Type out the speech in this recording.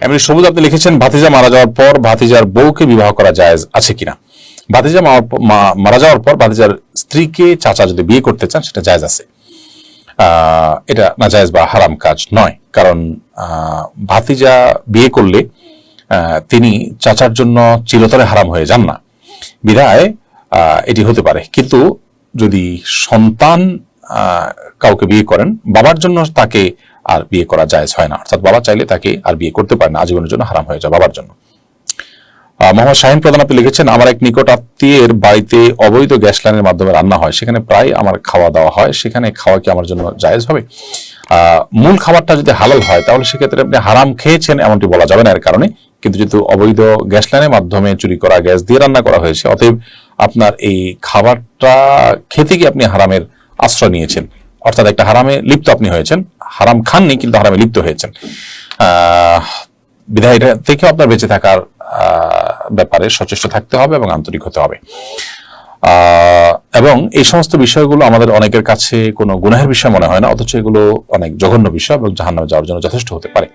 এমনি সবুজ আপনি লিখেছেন ভাতিজা মারা যাওয়ার পর ভাতিজার বউকে বিবাহ করা জায়েজ আছে কিনা। ভাতিজা মারা যাওয়ার পর ভাতিজার স্ত্রীকে চাচা যদি বিয়ে করতে চান সেটা জায়েজ আছে, এটা নাজায়েজ বা হারাম কাজ নয়। কারণ ভাতিজা বিয়ে করলে তিনি চাচার জন্য চিরতরে হারাম হয়ে যান না, বিধায় এটি হতে পারে। কিন্তু যদি সন্তান কাউকে বিয়ে করেন, বাবার জন্য তাকে আর বিয়ে করা জায়েজ হয় না, অর্থাৎ বাবা চাইলে তাকে আর বিয়ে করতে পারে না, আজীবনের জন্য হারাম হয়ে যায় বাবার জন্য। মোহাম্মদ শাহিন প্রধান আপনি লিখেছেন, আমার এক নিকট আত্মীয়ের বাড়িতে অবৈধ গ্যাস লাইনের মাধ্যমে রান্না হয়, সেখানে প্রায় আমার খাওয়া দাওয়া হয়, সেখানে খাওয়া কি আমার জন্য জায়েজ হবে? মূল খাবারটা যদি হালাল হয় তাহলে সেক্ষেত্রে আপনি হারাম খেয়েছেন এমনটি বলা যাবে না এর কারণে। কিন্তু যেহেতু অবৈধ গ্যাস লাইনের মাধ্যমে চুরি করা গ্যাস দিয়ে রান্না করা হয়েছে, অতএব আপনার এই খাবারটা খেতে গিয়ে আপনি হারামের আশ্রয় নিয়েছেন, অর্থাৎ একটা হারামে লিপ্ত আপনি হয়েছেন। হারাম খাননি কিন্তু হারামে লিপ্ত হয়েছেন। বিধায় এটা থেকে আপনার বেঁচে থাকার ব্যাপারে সচেষ্ট থাকতে হবে এবং আন্তরিক হতে হবে। এবং এই সমস্ত বিষয়গুলো আমাদের অনেকের কাছে কোনো গুনাহের বিষয় মনে হয় না, অথচ এগুলো অনেক জঘন্য বিষয় এবং জাহান্নামে যাওয়ার জন্য যথেষ্ট হতে পারে।